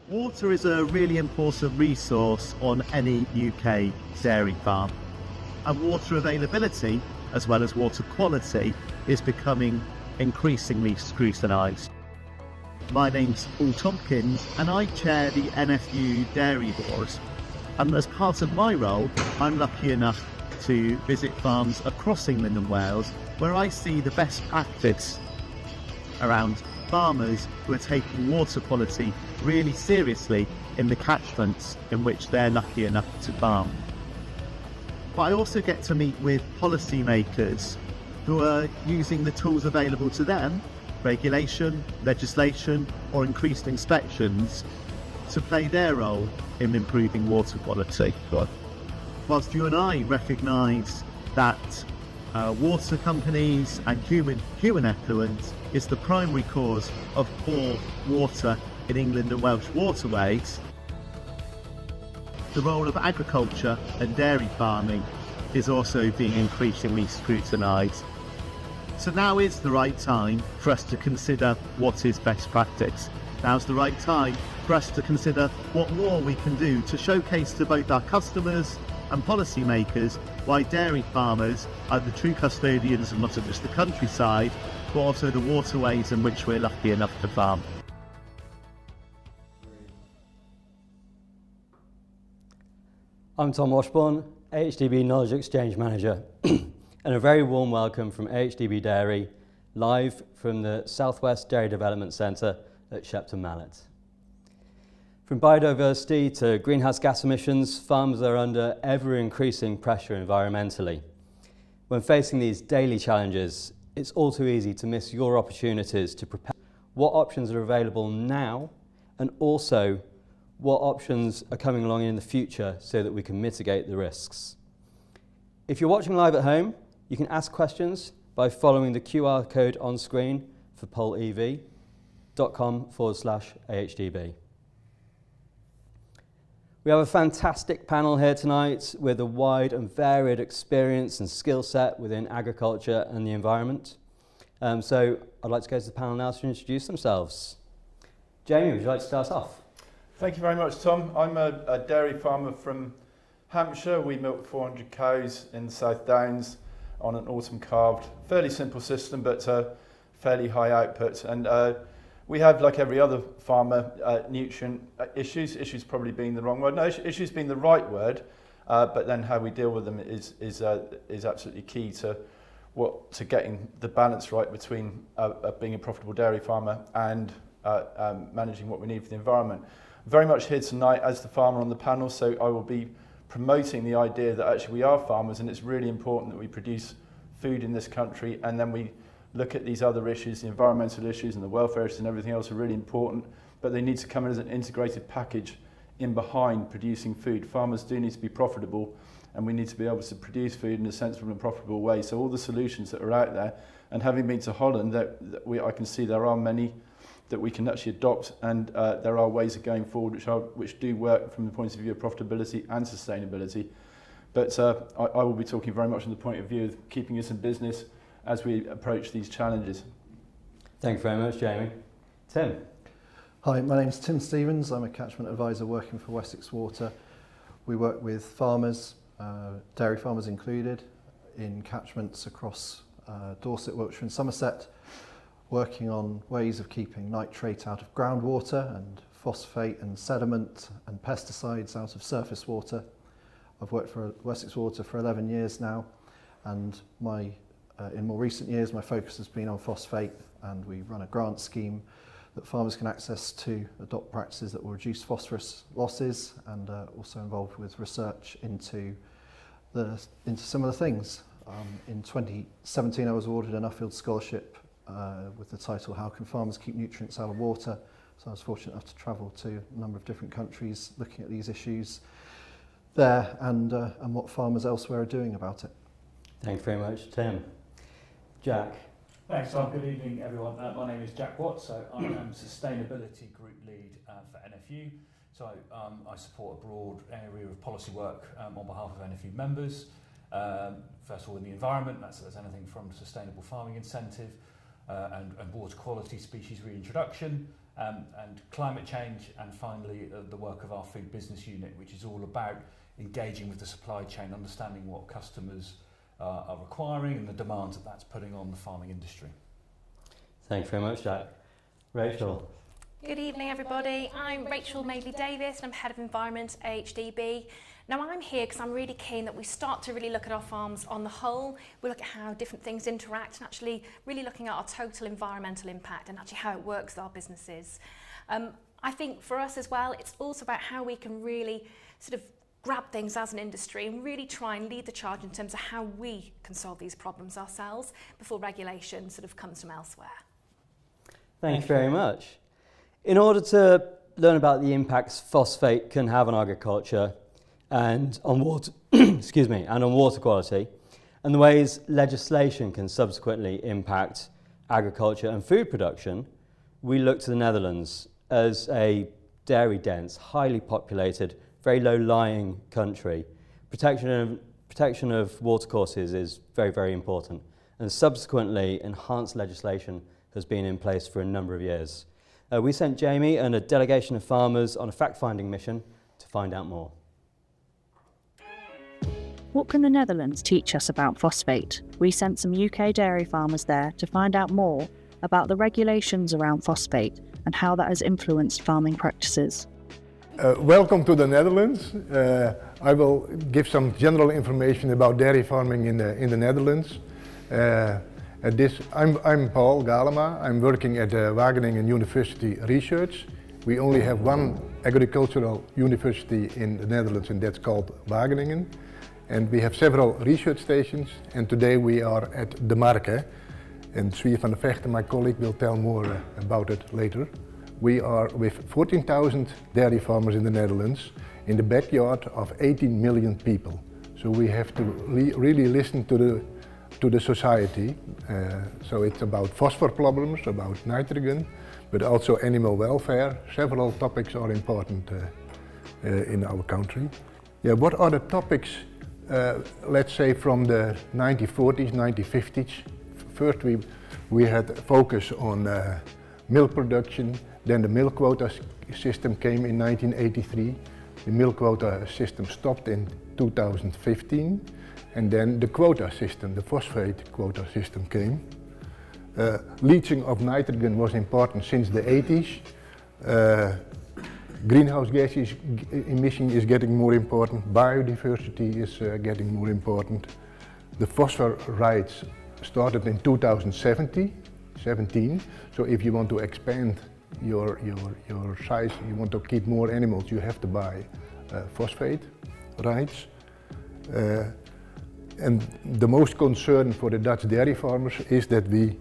Water is a really important resource on any UK dairy farm, and water availability, as well as water quality, is becoming increasingly scrutinised. My name's Paul Tompkins and I chair the NFU Dairy Board, and as part of my role I'm lucky enough to visit farms across England and Wales where I see the best practice around farmers who are taking water quality really seriously in the catchments in which they're lucky enough to farm. But I also get to meet with policymakers who are using the tools available to them, regulation, legislation or increased inspections, to play their role in improving water quality. Whilst you and I recognise that water companies and human effluent is the primary cause of poor water in England and Welsh waterways, the role of agriculture and dairy farming is also being increasingly scrutinised. So now is the right time for us to consider what is best practice. Now's the right time for us to consider what more we can do to showcase to both our customers and policymakers why dairy farmers are the true custodians of not just the countryside, but also the waterways in which we're lucky enough to farm. I'm Tom Washbourne, AHDB Knowledge Exchange Manager, and a very warm welcome from AHDB Dairy, live from the Southwest Dairy Development Centre at Shepton Mallet. From biodiversity to greenhouse gas emissions, farmers are under ever-increasing pressure environmentally. When facing these daily challenges, it's all too easy to miss your opportunities to prepare what options are available now, and also what options are coming along in the future so that we can mitigate the risks. If you're watching live at home, you can ask questions by following the QR code on screen for polev.com/AHDB. We have a fantastic panel here tonight with a wide and varied experience and skill set within agriculture and the environment. So I'd like to go to the panel now to introduce themselves. Jamie, would you like to start off? Thank you very much, Tom. I'm a dairy farmer from Hampshire. We milk 400 cows in the South Downs on an autumn calved, fairly simple system, but fairly high output. And we have, like every other farmer, nutrient issues probably being the wrong word. No, issues being the right word, but then how we deal with them is absolutely key to getting the balance right between being a profitable dairy farmer and managing what we need for the environment. Very much here tonight as the farmer on the panel, so I will be promoting the idea that actually we are farmers and it's really important that we produce food in this country, and then we look at these other issues, the environmental issues and the welfare issues and everything else are really important, but they need to come in as an integrated package in behind producing food. Farmers do need to be profitable, and we need to be able to produce food in a sensible and profitable way. So all the solutions that are out there, and having been to Holland, I can see there are many that we can actually adopt, and there are ways of going forward which do work from the point of view of profitability and sustainability. But I will be talking very much from the point of view of keeping us in business as we approach these challenges. Thank you very much, Jamie. Tim. Hi, my name's Tim Stevens. I'm a catchment advisor working for Wessex Water. We work with farmers, dairy farmers included, in catchments across Dorset, Wiltshire and Somerset, working on ways of keeping nitrate out of groundwater and phosphate and sediment and pesticides out of surface water. I've worked for Wessex Water for 11 years now, and in more recent years my focus has been on phosphate, and we run a grant scheme that farmers can access to adopt practices that will reduce phosphorus losses, and also involved with research into similar things. In 2017 I was awarded an Nuffield Scholarship with the title How Can Farmers Keep Nutrients Out of Water? So I was fortunate enough to travel to a number of different countries looking at these issues there, and what farmers elsewhere are doing about it. Thank you very much, Tim. Jack. Thanks, Tom. Good evening, everyone. My name is Jack Watts. So I am Sustainability Group Lead for NFU. So I support a broad area of policy work on behalf of NFU members. First of all, in the environment, that's anything from sustainable farming incentive, and water quality, species reintroduction, and climate change, and finally the work of our food business unit, which is all about engaging with the supply chain, understanding what customers are requiring and the demands that that's putting on the farming industry. Thanks very much, Jack. Rachel. Good evening, everybody. I'm Rachael Madeley-Davies and I'm Head of Environment at AHDB. Now I'm here because I'm really keen that we start to really look at our farms on the whole. We look at how different things interact and actually really looking at our total environmental impact and actually how it works with our businesses. I think for us as well, it's also about how we can really sort of grab things as an industry and really try and lead the charge in terms of how we can solve these problems ourselves before regulation sort of comes from elsewhere. Thanks very much. In order to learn about the impacts phosphate can have on agriculture and on water, and on water quality, and the ways legislation can subsequently impact agriculture and food production, we look to the Netherlands as a dairy-dense, highly populated, very low-lying country. Protection of watercourses is very, very important, and subsequently enhanced legislation has been in place for a number of years. We sent Jamie and a delegation of farmers on a fact-finding mission to find out more. What can the Netherlands teach us about phosphate? We sent some UK dairy farmers there to find out more about the regulations around phosphate and how that has influenced farming practices. Welcome to the Netherlands. I will give some general information about dairy farming in the Netherlands. I'm Paul Galama. I'm working at Wageningen University Research. We only have one agricultural university in the Netherlands, and that's called Wageningen. And we have several research stations, and today we are at De Marke. And Zwier van de Vegte, my colleague, will tell more about it later. We are with 14,000 dairy farmers in the Netherlands in the backyard of 18 million people. So we have to really listen to the society. So it's about phosphor problems, about nitrogen, but also animal welfare. Several topics are important in our country. Yeah, what are the topics, let's say from the 1940s, 1950s? First we had focus on milk production, then the milk quota system came in 1983. The milk quota system stopped in 2015. And then the quota system, the phosphate quota system came. Leaching of nitrogen was important since the 80s. Greenhouse gases emission is getting more important. Biodiversity is getting more important. The phosphor rights started in 2017. So if you want to expand your size, you want to keep more animals, you have to buy phosphate rights. And the most concern for the Dutch dairy farmers is that the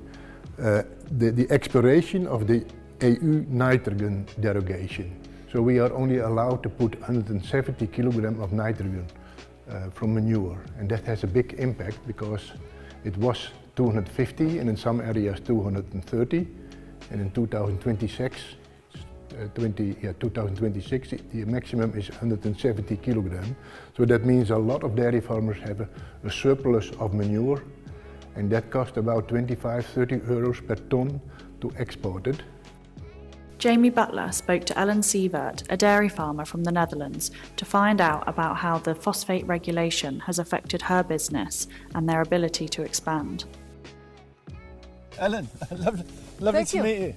expiration of the EU nitrogen derogation. So we are only allowed to put 170 kilograms of nitrogen from manure, and that has a big impact because it was 250 and in some areas 230, and in 2026 the maximum is 170 kilograms. So that means a lot of dairy farmers have a surplus of manure, and that costs about 25–30 euros per ton to export it. Jamie Butler spoke to Ellen Severt, a dairy farmer from the Netherlands, to find out about how the phosphate regulation has affected her business and their ability to expand. Ellen, lovely to meet you.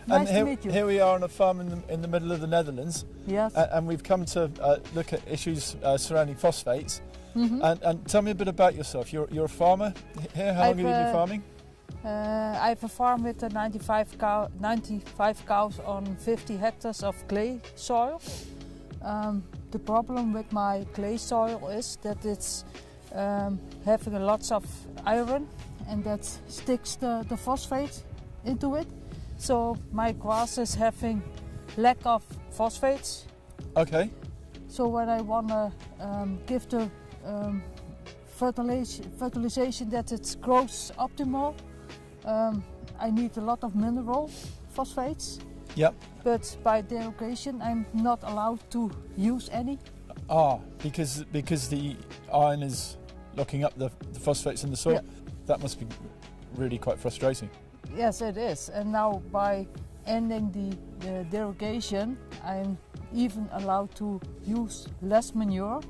Nice to meet you. Here we are on a farm in the middle of the Netherlands. Yes. And we've come to look at issues surrounding phosphates. Mm-hmm. And tell me a bit about yourself. You're a farmer here. How long have you been farming? I have a farm with 95 cows on 50 hectares of clay soil. The problem with my clay soil is that it's having lots of iron, and that sticks the phosphate into it. So my grass is having lack of phosphates. Okay. So when I want to give the fertilization that it grows optimal, I need a lot of mineral phosphates. Yep. But by derogation, I'm not allowed to use any. Because the iron is locking up the phosphates in the soil. Yeah. That must be really quite frustrating. Yes, it is. And now by ending the derogation, I'm even allowed to use less manure.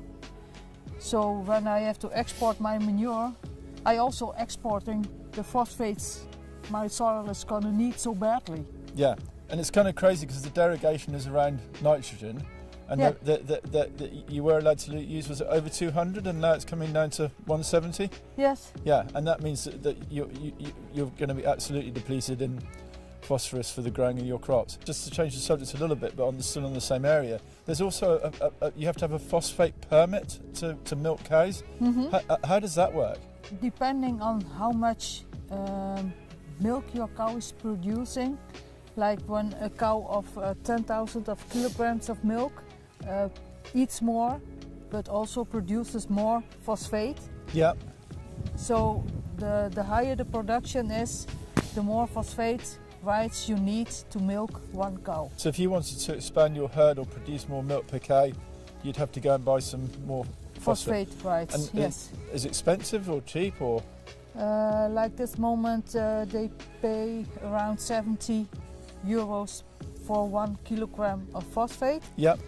So when I have to export my manure, I also exporting the phosphates my soil is going to need so badly. Yeah, and it's kind of crazy because the derogation is around nitrogen, and Yeah. the you were allowed to use, was it over 200, and now it's coming down to 170? Yes. Yeah, and that means that you're going to be absolutely depleted in phosphorus for the growing of your crops. Just to change the subject a little bit, but still on the same area, there's also you have to have a phosphate permit to milk cows. Mm-hmm. How does that work? Depending on how much milk your cow is producing, like when a cow of 10,000 of kilograms of milk eats more, but also produces more phosphate. Yeah. So the higher the production is, the more phosphate rights you need to milk one cow. So if you wanted to expand your herd or produce more milk per cow, you'd have to go and buy some more Phosphate rights, And yes. Is it expensive or cheap, or? Like this moment, they pay around 70 euros for 1 kilogram of phosphate. Yep.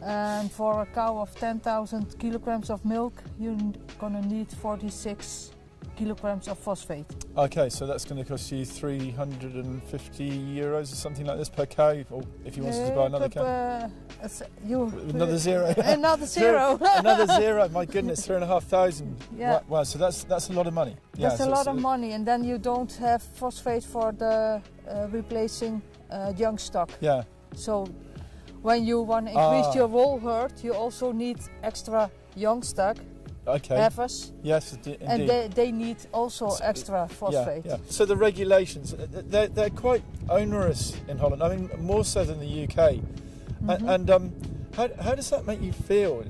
And for a cow of 10,000 kilograms of milk, you're gonna need 46 kilograms of phosphate. Okay, so that's going to cost you 350 euros or something like this per cow, or if you wanted to buy another cow. Another zero. Another zero. Another zero. My goodness, 3,500. Yeah. Wow, so that's a lot of money. That's a lot of money, and then you don't have phosphate for the replacing young stock. Yeah. So when you want to increase your whole herd, you also need extra young stock. Okay. Heifers. Yes, indeed. And they need also extra phosphate. Yeah. So the regulations, they're quite onerous in Holland. I mean, more so than the UK. Mm-hmm. And how does that make you feel?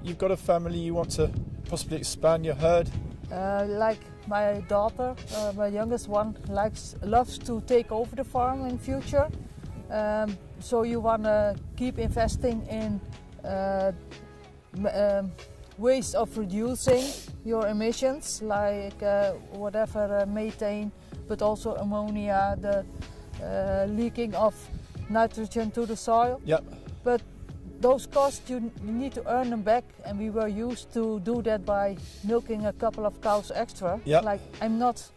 You've got a family, you want to possibly expand your herd? Like my daughter, my youngest one, loves to take over the farm in future. So you want to keep investing in ways of reducing your emissions, like whatever methane, but also ammonia, the leaking of nitrogen to the soil. Yep. But those costs you need to earn them back, and we were used to do that by milking a couple of cows extra. Yep. Like I'm not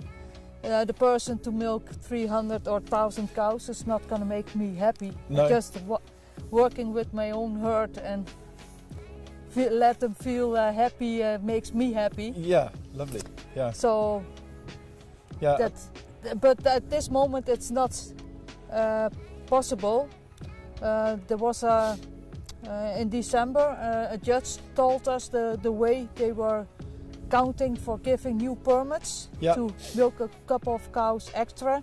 the person to milk 300 or 1,000 cows. It's not going to make me happy. No. Just working with my own herd and let them feel happy makes me happy. Yeah, lovely. Yeah. So, yeah. But at this moment it's not possible. There was in December a judge told us the way they were counting for giving new permits to milk a couple of cows extra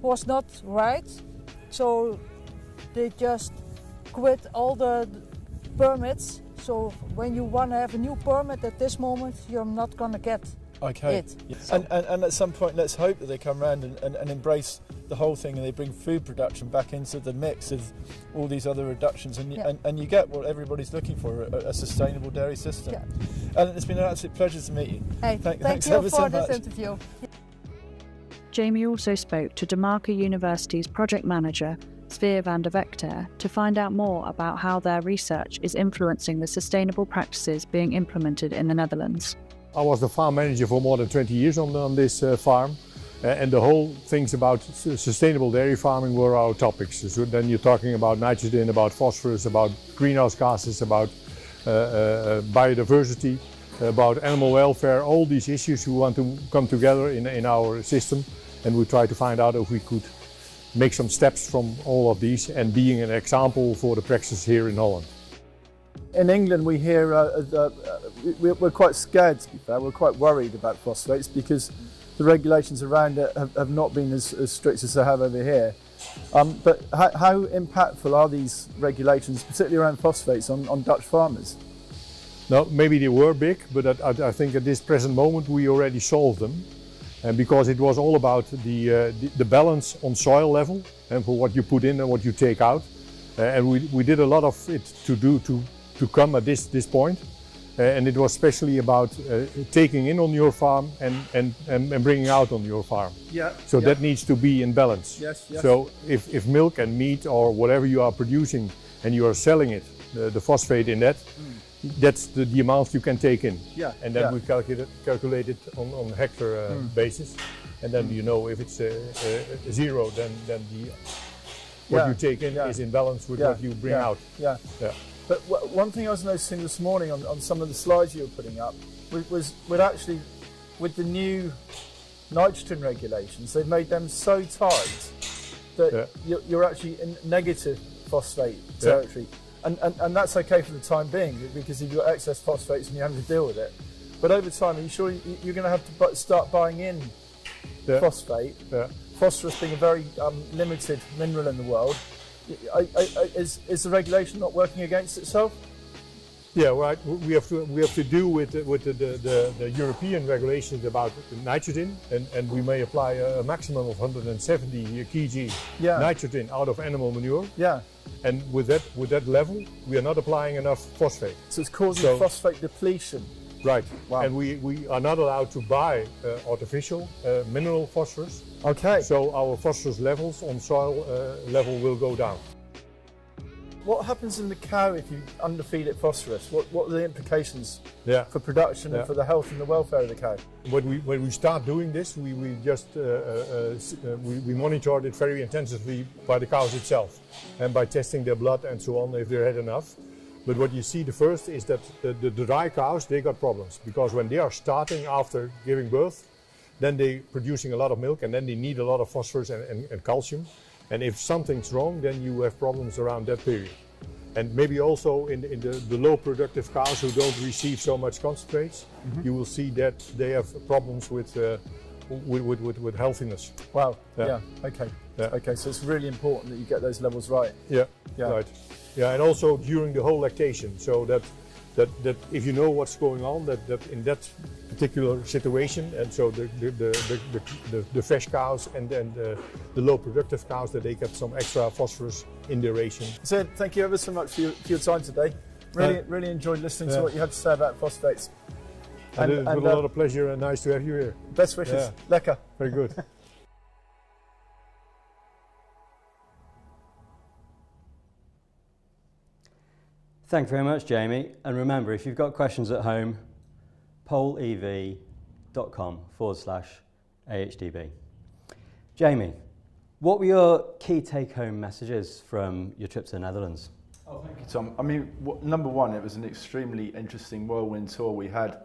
was not right. So they just quit all the permits. So when you want to have a new permit at this moment, you're not going to get it. Yeah. So. And at some point, let's hope that they come around and embrace the whole thing, and they bring food production back into the mix of all these other reductions, and you get what everybody's looking for, a sustainable dairy system. Yeah. And it's been an absolute pleasure to meet you. Hey, thanks you ever for so this much. interview. Jamie also spoke to Demarca University's project manager, Zwier van der Vegte, to find out more about how their research is influencing the sustainable practices being implemented in the Netherlands. I was the farm manager for more than 20 years on this farm, and the whole things about sustainable dairy farming were our topics. So then you're talking about nitrogen, about phosphorus, about greenhouse gases, about biodiversity, about animal welfare, all these issues we want to come together in our system, and we try to find out if we could make some steps from all of these and being an example for the practice here in Holland. In England we hear, we're quite scared, to be fair, we're quite worried about phosphates because the regulations around it have not been as strict as they have over here. But how impactful are these regulations, particularly around phosphates, on Dutch farmers? No, maybe they were big, but I think at this present moment we already solved them. And because it was all about the balance on soil level and for what you put in and what you take out. And we did a lot of it to come at this point. and it was especially about taking in on your farm and bringing out on your farm. Yeah. So that needs to be in balance. Yes, yes. So if milk and meat or whatever you are producing and you are selling it, the phosphate in that, that's the amount you can take in. Yeah. And then we calculate it on hectare basis. And then you know if it's zero, then what you take in is in balance with what you bring out. Yeah. But one thing I was noticing this morning on some of the slides you were putting up was actually with the new nitrogen regulations, they've made them so tight that you're actually in negative phosphate territory. And that's okay for the time being, because if you've got excess phosphates and you're having to deal with it. But over time, are you sure you're going to have to start buying in phosphate? Phosphorus being a very limited mineral in the world. Is the regulation not working against itself? Yeah, right. We have to do with the European regulations about nitrogen, and we may apply a maximum of 170 kg nitrogen out of animal manure. Yeah. And with that level, we are not applying enough phosphate. So it's causing phosphate depletion. Right. Wow. And we are not allowed to buy artificial mineral phosphorus. Okay. So our phosphorus levels on soil level will go down. What happens in the cow if you underfeed it phosphorus? What are the implications for production and for the health and the welfare of the cow? When we start doing this, we monitored it very intensively by the cows itself, and by testing their blood and so on if they had enough. But what you see the first is that the dry cows, they got problems, because when they are starting after giving birth, then they're producing a lot of milk, and then they need a lot of phosphorus and calcium. And if something's wrong, then you have problems around that period. And maybe also in the low productive cows who don't receive so much concentrates, you will see that they have problems with healthiness. Wow. Yeah. Okay. Yeah. Okay. So it's really important that you get those levels right. Yeah. Right. Yeah. And also during the whole lactation, so that if you know what's going on, that in that particular situation, and so the fresh cows and the low productive cows, that they get some extra phosphorus in their ration. So thank you ever so much for your time today. Really enjoyed listening to what you had to say about phosphates. And it was a lot of pleasure and nice to have you here. Best wishes. Lekker. Very good. Thank you very much, Jamie. And remember, if you've got questions at home, polev.com/AHDB. Jamie, what were your key take-home messages from your trip to the Netherlands? Oh, thank you, Tom. I mean, number one, it was an extremely interesting whirlwind tour. We had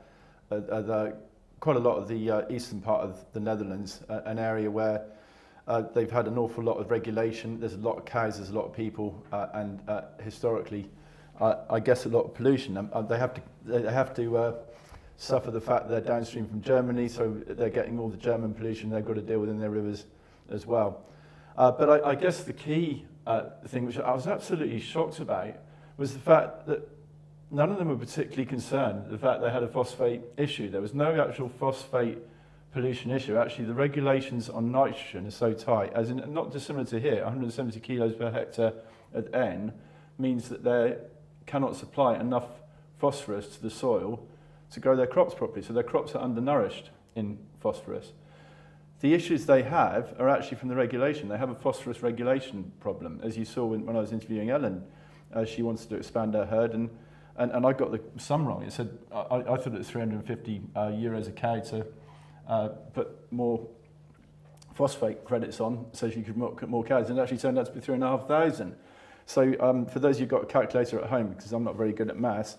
quite a lot of the eastern part of the Netherlands, an area where they've had an awful lot of regulation. There's a lot of cows, there's a lot of people, and historically, I guess a lot of pollution. They have to suffer the fact that they're downstream from Germany, so they're getting all the German pollution they've got to deal with in their rivers as well. But I guess the key thing, which I was absolutely shocked about, was the fact that none of them were particularly concerned the fact they had a phosphate issue. There was no actual phosphate pollution issue. Actually, the regulations on nitrogen are so tight, as in not dissimilar to here, 170 kilos per hectare at N means that they cannot supply enough phosphorus to the soil to grow their crops properly. So their crops are undernourished in phosphorus. The issues they have are actually from the regulation. They have a phosphorus regulation problem. As you saw when I was interviewing Ellen, she wanted to expand her herd, and I got the sum wrong. It said, I thought it was 350 euros a cow to put more phosphate credits on so she could milk more cows, and it actually turned out to be 3,500. So for those of you who've got a calculator at home, because I'm not very good at maths,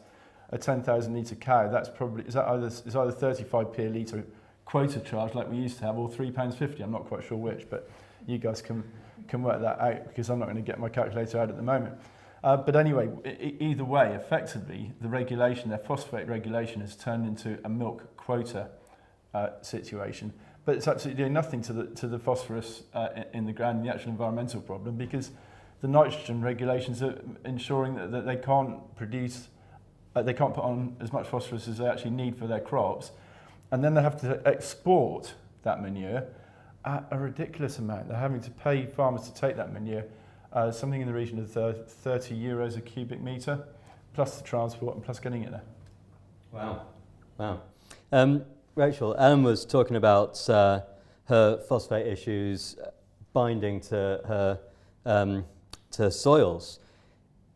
a 10,000 litre cow, that's probably, is either 35p a litre quota charge like we used to have, or £3.50. I'm not quite sure which, but you guys can work that out, because I'm not going to get my calculator out at the moment. But anyway, either way, effectively, the regulation, their phosphate regulation, has turned into a milk quota situation. But it's absolutely doing nothing to the phosphorus in the ground and the actual environmental problem, because the nitrogen regulations are ensuring that they can't produce, they can't put on as much phosphorus as they actually need for their crops. And then they have to export that manure at a ridiculous amount. They're having to pay farmers to take that manure, something in the region of 30 euros a cubic metre, plus the transport and plus getting it there. Wow. Rachael, Ellen was talking about her phosphate issues binding to her to soils.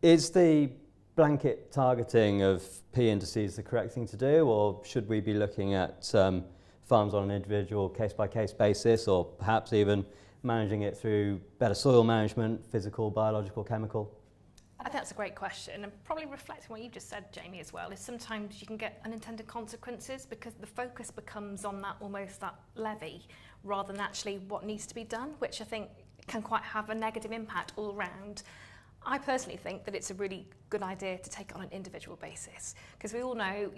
Is the blanket targeting of P indices the correct thing to do, or should we be looking at farms on an individual case-by-case basis, or perhaps even managing it through better soil management, physical, biological, chemical? I think that's a great question, and probably reflecting what you just said, Jamie, as well, is sometimes you can get unintended consequences because the focus becomes on that almost that levy rather than actually what needs to be done, which I think can quite have a negative impact all round. I personally think that it's a really good idea to take it on an individual basis, because we all know,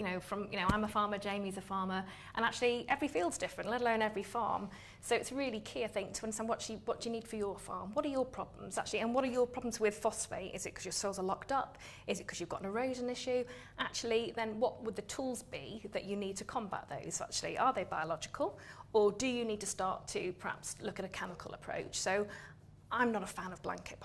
I'm a farmer, Jamie's a farmer, and actually every field's different, let alone every farm. So it's really key, I think, to understand what you need for your farm. What are your problems, actually, and what are your problems with phosphate? Is it because your soils are locked up? Is it because you've got an erosion issue? Actually, then what would the tools be that you need to combat those, actually? Are they biological, or do you need to start to perhaps look at a chemical approach? So I'm not a fan of blanket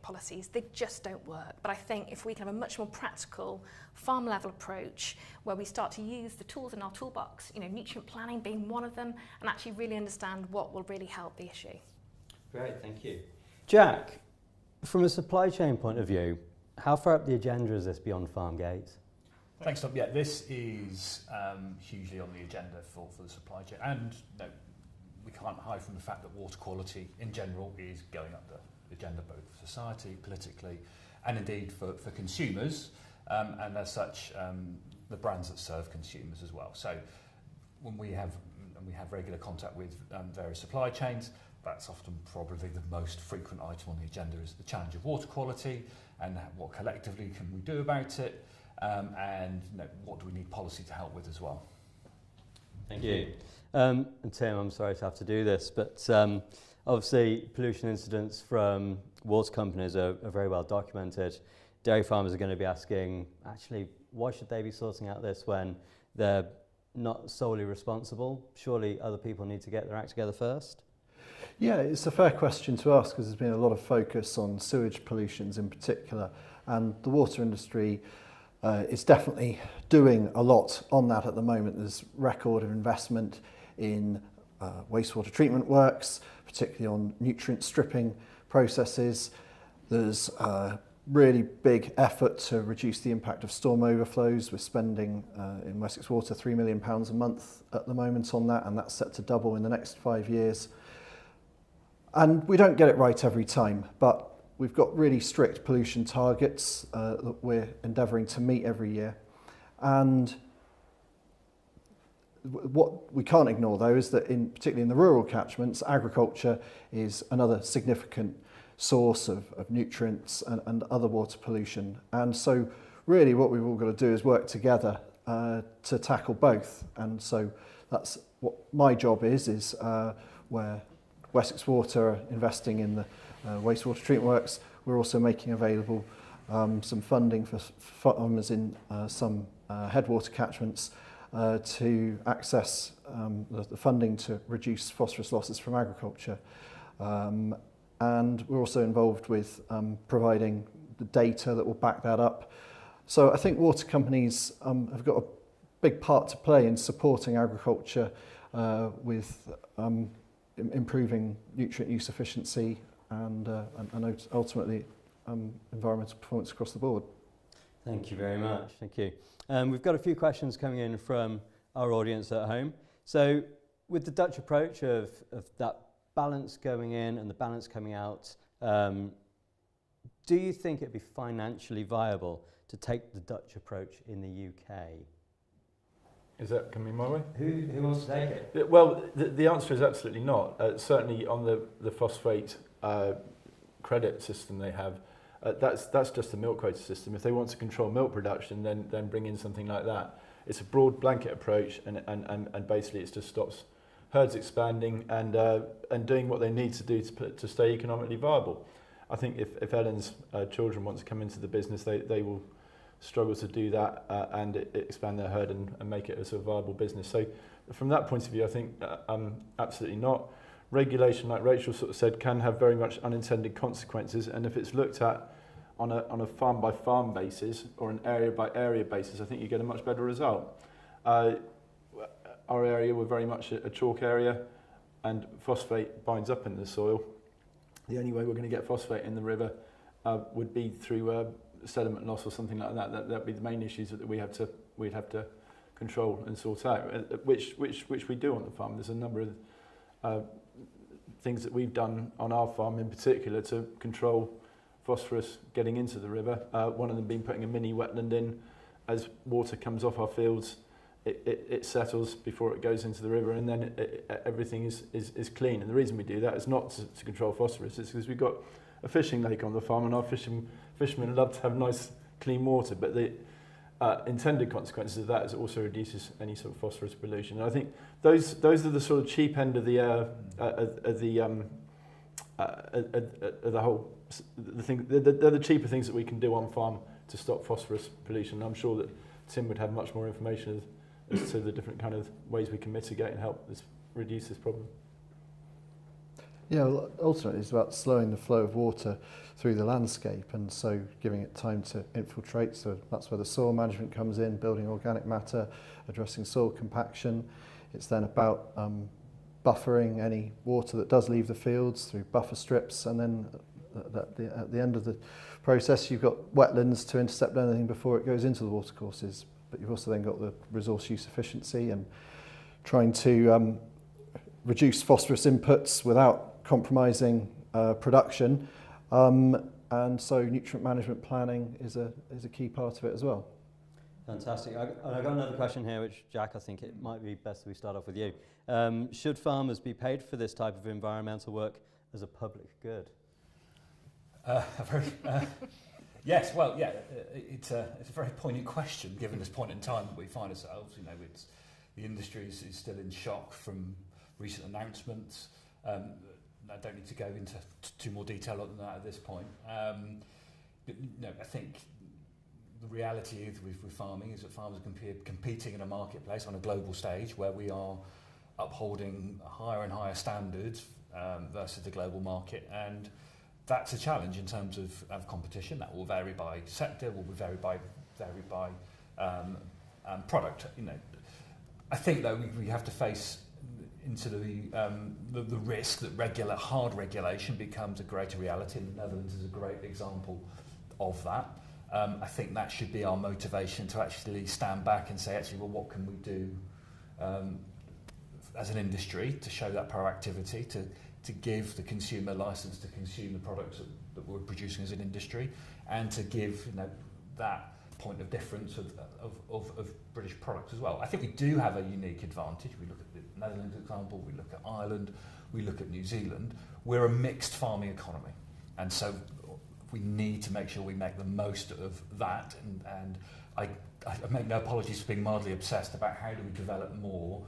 policies. They just don't work. But I think if we can have a much more practical farm level approach where we start to use the tools in our toolbox, nutrient planning being one of them, and actually really understand what will really help the issue. Great, thank you. Jack, from a supply chain point of view, how far up the agenda is this beyond farm gate? Thanks, Tom. Yeah, this is hugely on the agenda for the supply chain, and we can't hide from the fact that water quality in general is going up the agenda, both for society, politically, and indeed for consumers, and as such, the brands that serve consumers as well. So when we have regular contact with various supply chains, that's often probably the most frequent item on the agenda is the challenge of water quality and what collectively can we do about it, and what do we need policy to help with as well. Thank you. And Tim, I'm sorry to have to do this, but obviously pollution incidents from water companies are very well documented. Dairy farmers are going to be asking, actually, why should they be sorting out this when they're not solely responsible? Surely other people need to get their act together first? Yeah, it's a fair question to ask because there's been a lot of focus on sewage pollutions in particular, and the water industry is definitely doing a lot on that at the moment. There's record of investment in wastewater treatment works, particularly on nutrient stripping processes. There's a really big effort to reduce the impact of storm overflows. We're spending in Wessex Water £3 million a month at the moment on that, and that's set to double in the next 5 years. And we don't get it right every time, but we've got really strict pollution targets that we're endeavouring to meet every year. And what we can't ignore, though, is that particularly in the rural catchments, agriculture is another significant source of nutrients and other water pollution. And so really what we've all got to do is work together to tackle both. And so that's what my job is where Wessex Water are investing in the wastewater treatment works. We're also making available some funding for farmers in some headwater catchments to access the funding to reduce phosphorus losses from agriculture. And we're also involved with providing the data that will back that up. So I think water companies have got a big part to play in supporting agriculture with improving nutrient use efficiency and ultimately environmental performance across the board. Thank you very much. Thank you. We've got a few questions coming in from our audience at home. So with the Dutch approach of that balance going in and the balance coming out, do you think it'd be financially viable to take the Dutch approach in the UK? Is that coming my way? Who wants to take it? Well, the answer is absolutely not. Certainly on the phosphate credit system they have, that's just a milk quota system. If they want to control milk production, then bring in something like that. It's a broad blanket approach, and basically it just stops herds expanding and doing what they need to do to stay economically viable. I think if Ellen's children want to come into the business, they will struggle to do that and expand their herd and make it a sort of viable business. So from that point of view, I think absolutely not. Regulation, like Rachael sort of said, can have very much unintended consequences, and if it's looked at on a farm by farm basis or an area by area basis, I think you get a much better result. Our area, we're very much a chalk area, and phosphate binds up in the soil. The only way we're going to get phosphate in the river would be through sediment loss or something like that. That'd be the main issues that we'd have to control and sort out, which we do on the farm. There's a number of things that we've done on our farm in particular to control phosphorus getting into the river. One of them being putting a mini wetland in. As water comes off our fields, it settles before it goes into the river, and then everything is clean. And the reason we do that is not to control phosphorus, it's because we've got a fishing lake on the farm, and our fishermen love to have nice clean water, but the intended consequences of that is it also reduces any sort of phosphorus pollution. And I think those are the sort of cheap end of the whole thing. They're the cheaper things that we can do on farm to stop phosphorus pollution. I'm sure that Tim would have much more information as to the different kind of ways we can mitigate and help reduce this problem. Yeah, well, ultimately it's about slowing the flow of water through the landscape, and so giving it time to infiltrate. So that's where the soil management comes in, building organic matter, addressing soil compaction. It's then about buffering any water that does leave the fields through buffer strips, and then at the end of the process you've got wetlands to intercept anything before it goes into the watercourses. But you've also then got the resource use efficiency and trying to reduce phosphorus inputs without compromising production, and so nutrient management planning is a key part of it as well. Fantastic. I've got another question here, which, Jack, I think it might be best that we start off with you. Should farmers be paid for this type of environmental work as a public good? Yes, well, yeah, it's a very poignant question given this point in time that we find ourselves. You know, the industry is still in shock from recent announcements. I don't need to go into too more detail than that at this point. But, no, I think the reality is with farming is that farmers are competing in a marketplace on a global stage where we are upholding higher and higher standards versus the global market, and that's a challenge in terms of competition. That will vary by sector, will vary by product. You know, I think though we have to face into the risk that hard regulation becomes a greater reality, and the Netherlands is a great example of that. I think that should be our motivation to actually stand back and say, actually, well, what can we do as an industry to show that proactivity, to give the consumer license to consume the products that we're producing as an industry, and to give that point of difference of British products as well. I think we do have a unique advantage. We look at the Netherlands example, we look at Ireland, we look at New Zealand. We're a mixed farming economy, and so we need to make sure we make the most of that. And I make no apologies for being mildly obsessed about how do we develop more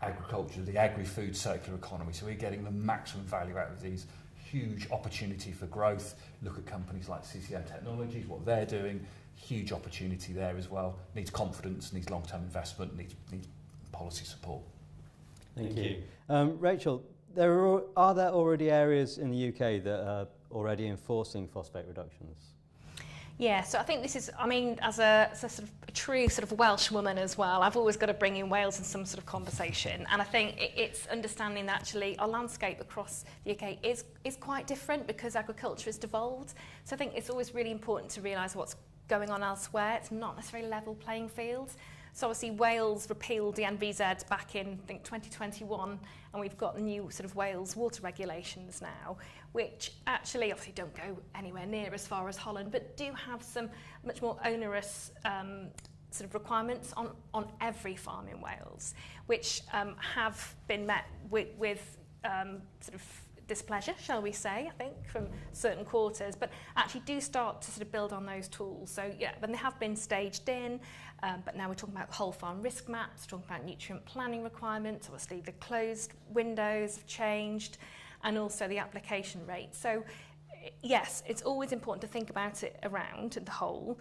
agriculture, the agri-food circular economy, so we're getting the maximum value out of these huge opportunity for growth. Look at companies like CCM Technologies, what they're doing, huge opportunity there as well. Needs confidence, needs long-term investment, needs policy support. Thank you. Rachel, are there already areas in the UK that are already enforcing phosphate reductions? Yeah, so I think this is, I mean, as a sort of a true sort of Welsh woman as well, I've always got to bring in Wales in some sort of conversation. And I think it's understanding that actually our landscape across the UK is quite different because agriculture has devolved. So I think it's always really important to realise what's going on elsewhere. It's not necessarily a level playing field. So obviously Wales repealed the NVZ back in, I think, 2021, and we've got new sort of Wales water regulations now, which actually obviously don't go anywhere near as far as Holland, but do have some much more onerous sort of requirements on every farm in Wales, which have been met with sort of displeasure, shall we say, I think, from certain quarters, but actually do start to sort of build on those tools. So yeah, when they have been staged in, but now we're talking about whole farm risk maps, talking about nutrient planning requirements, obviously the closed windows have changed, and also the application rate. So yes, it's always important to think about it around the whole,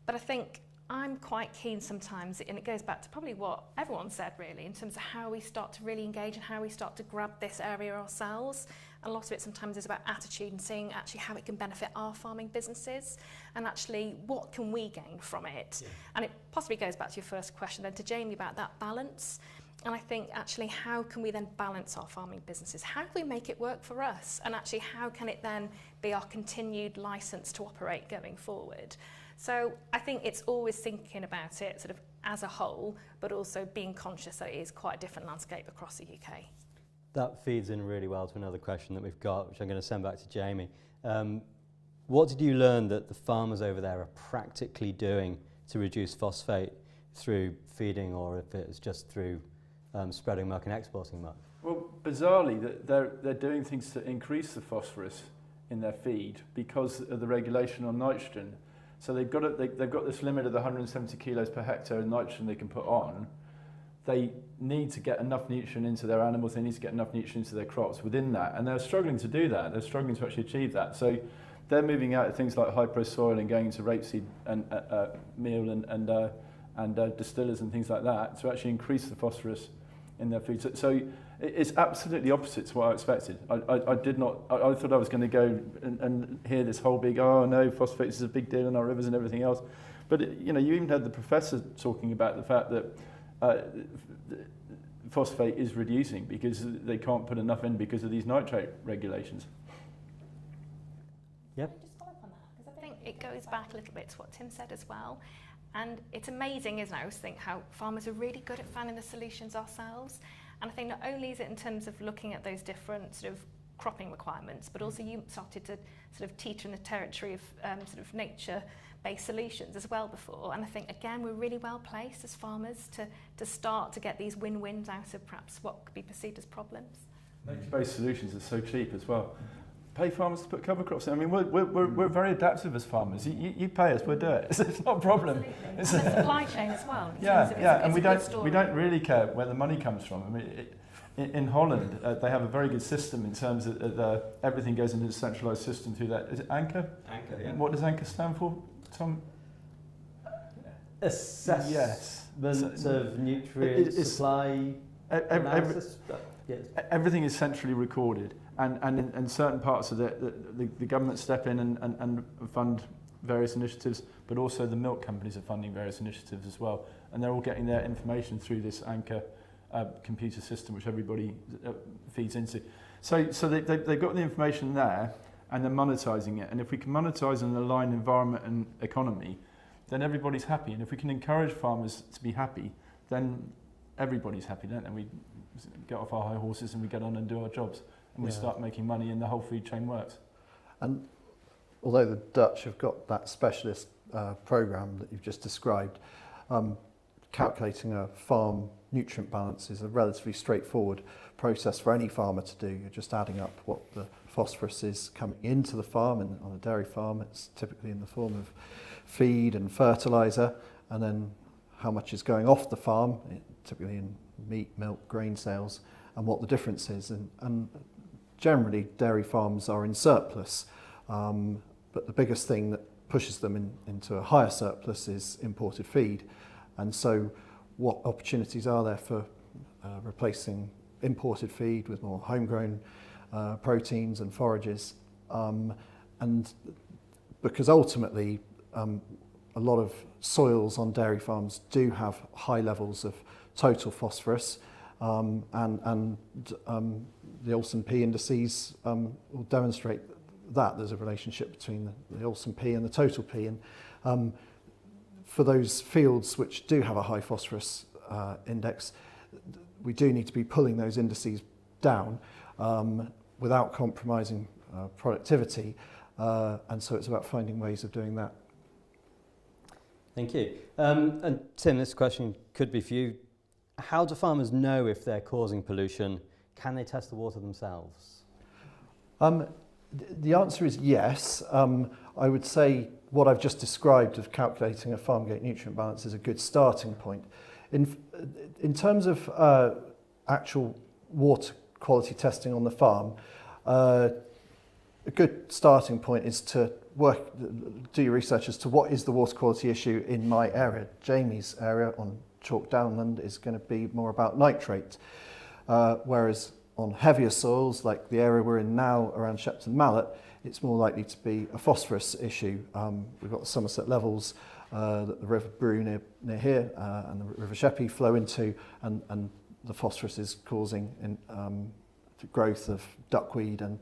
but I think I'm quite keen sometimes, and it goes back to probably what everyone said really, in terms of how we start to really engage and how we start to grab this area ourselves. And a lot of it sometimes is about attitude and seeing actually how it can benefit our farming businesses and actually what can we gain from it. Yeah. And it possibly goes back to your first question then to Jamie about that balance. And I think actually how can we then balance our farming businesses? How can we make it work for us? And actually how can it then be our continued license to operate going forward? So I think it's always thinking about it sort of as a whole, but also being conscious that it is quite a different landscape across the UK. That feeds in really well to another question that we've got, which I'm going to send back to Jamie. What did you learn that the farmers over there are practically doing to reduce phosphate through feeding, or if it's just through spreading milk and exporting milk? Well, bizarrely, they're doing things to increase the phosphorus in their feed because of the regulation on nitrogen. So they've got this limit of the 170 kilos per hectare of nitrogen they can put on. They need to get enough nutrient into their animals, they need to get enough nutrient into their crops within that, and they're struggling to do that. They're struggling to actually achieve that. So they're moving out of things like high-pro soil and going into rapeseed and meal and distillers and things like that to actually increase the phosphorus in their food. So it's absolutely opposite to what I expected. I thought I was going to go and hear this whole big, oh no, phosphates is a big deal in our rivers and everything else. But you even had the professor talking about the fact that phosphate is reducing because they can't put enough in because of these nitrate regulations. Yep. Just follow up on that, because I think it goes back a little bit to what Tim said as well. And it's amazing, isn't it? I always think how farmers are really good at finding the solutions ourselves. And I think not only is it in terms of looking at those different sort of cropping requirements, but also you started to sort of teach in the territory of sort of nature-based solutions as well before. And I think, again, we're really well placed as farmers to start to get these win-wins out of perhaps what could be perceived as problems. Nature-based solutions are so cheap as well. Pay farmers to put cover crops in. I mean, we're very adaptive as farmers. You pay us, we'll do it. It's not a problem. It's and the supply chain as well. And we don't really care where the money comes from. I mean, in Holland, they have a very good system in terms of everything goes into a centralised system through that. Is it ANCHOR? ANCHOR, yeah. What does ANCHOR stand for, Tom? Assessment yes. of nutrient supply analysis. Yes. Everything is centrally recorded, and in certain parts of the government step in and fund various initiatives, but also the milk companies are funding various initiatives as well, and they're all getting their information through this ANCHOR computer system, which everybody feeds into. So they've got the information there, and they're monetising it. And if we can monetise and align environment and economy, then everybody's happy. And if we can encourage farmers to be happy, then everybody's happy, don't they? We get off our high horses and we get on and do our jobs, and we start making money, and the whole food chain works. And although the Dutch have got that specialist programme that you've just described, calculating a farm nutrient balance is a relatively straightforward process for any farmer to do. You're just adding up what the phosphorus is coming into the farm, and on a dairy farm it's typically in the form of feed and fertiliser, and then how much is going off the farm, typically in meat, milk, grain sales, and what the difference is. And generally dairy farms are in surplus, but the biggest thing that pushes them into a higher surplus is imported feed. And so what opportunities are there for replacing imported feed with more homegrown proteins and forages? And because ultimately a lot of soils on dairy farms do have high levels of total phosphorus, and the Olsen P indices will demonstrate that there's a relationship between the Olsen P and the total P. And for those fields which do have a high phosphorus index, we do need to be pulling those indices down without compromising productivity, and so it's about finding ways of doing that. Thank you. And Tim, this question could be for you. How do farmers know if they're causing pollution? Can they test the water themselves? The answer is yes. I would say what I've just described of calculating a farm gate nutrient balance is a good starting point. In terms of actual water quality testing on the farm, a good starting point is to do your research as to what is the water quality issue in my area. Jamie's area on chalk downland is going to be more about nitrate, whereas on heavier soils, like the area we're in now around Shepton Mallet, it's more likely to be a phosphorus issue. We've got the Somerset levels that the River Brew near here and the River Sheppey flow into, and the phosphorus is causing the growth of duckweed and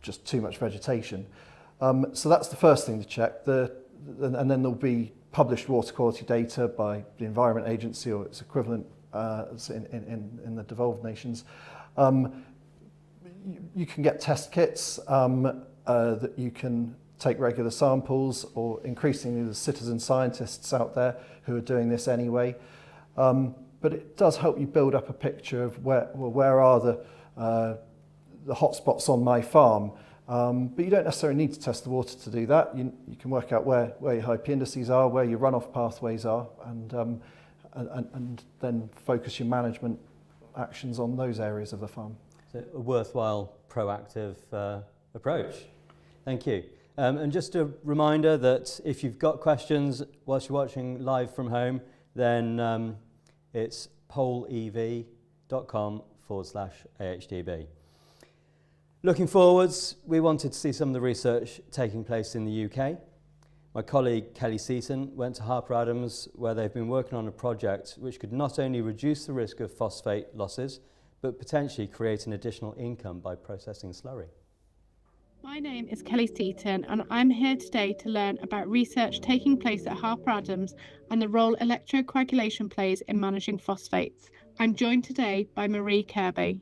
just too much vegetation. So that's the first thing to check. And then there'll be published water quality data by the Environment Agency or its equivalent in the devolved nations. You can get test kits that you can take regular samples, or increasingly there's citizen scientists out there who are doing this anyway. But it does help you build up a picture of where are the hotspots on my farm. But you don't necessarily need to test the water to do that. You can work out where your high P indices are, where your runoff pathways are, and then focus your management actions on those areas of the farm. So a worthwhile, proactive approach. Thank you. And just a reminder that if you've got questions whilst you're watching live from home, then it's polev.com/AHDB. Looking forwards, we wanted to see some of the research taking place in the UK. My colleague Kelly Seaton went to Harper Adams, where they've been working on a project which could not only reduce the risk of phosphate losses, but potentially create an additional income by processing slurry. My name is Kelly Seaton, and I'm here today to learn about research taking place at Harper Adams and the role electrocoagulation plays in managing phosphates. I'm joined today by Marie Kirby.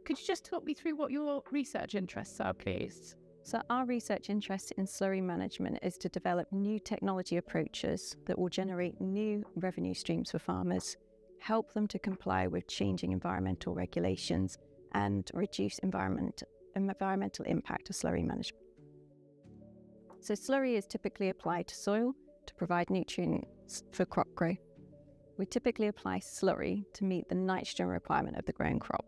Could you just talk me through what your research interests are, please? So our research interest in slurry management is to develop new technology approaches that will generate new revenue streams for farmers, help them to comply with changing environmental regulations, and reduce environmental impact of slurry management. So slurry is typically applied to soil to provide nutrients for crop growth. We typically apply slurry to meet the nitrogen requirement of the growing crop.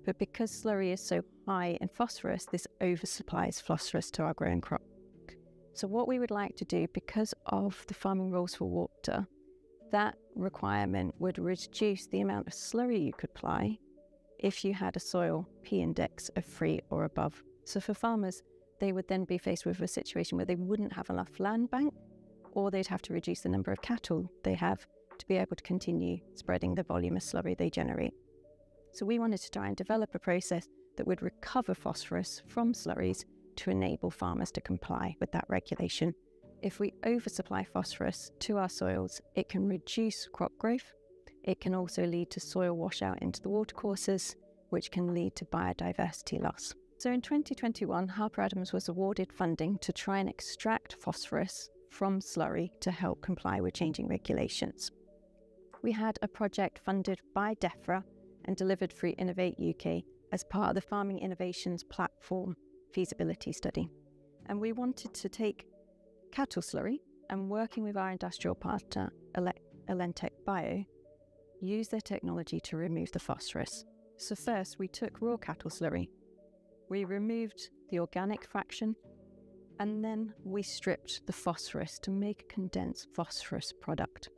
But because slurry is so high in phosphorus, this oversupplies phosphorus to our growing crop. So what we would like to do, because of the farming rules for water, that requirement would reduce the amount of slurry you could apply if you had a soil P index of 3 or above. So for farmers, they would then be faced with a situation where they wouldn't have enough land bank, or they'd have to reduce the number of cattle they have to be able to continue spreading the volume of slurry they generate. So we wanted to try and develop a process that would recover phosphorus from slurries to enable farmers to comply with that regulation. If we oversupply phosphorus to our soils, it can reduce crop growth. It can also lead to soil washout into the watercourses, which can lead to biodiversity loss. So in 2021, Harper Adams was awarded funding to try and extract phosphorus from slurry to help comply with changing regulations. We had a project funded by DEFRA and delivered through Innovate UK as part of the Farming Innovations Platform feasibility study. And we wanted to take cattle slurry and, working with our industrial partner, Elentech Bio, use their technology to remove the phosphorus. So first, we took raw cattle slurry. We removed the organic fraction, and then we stripped the phosphorus to make a condensed phosphorus product.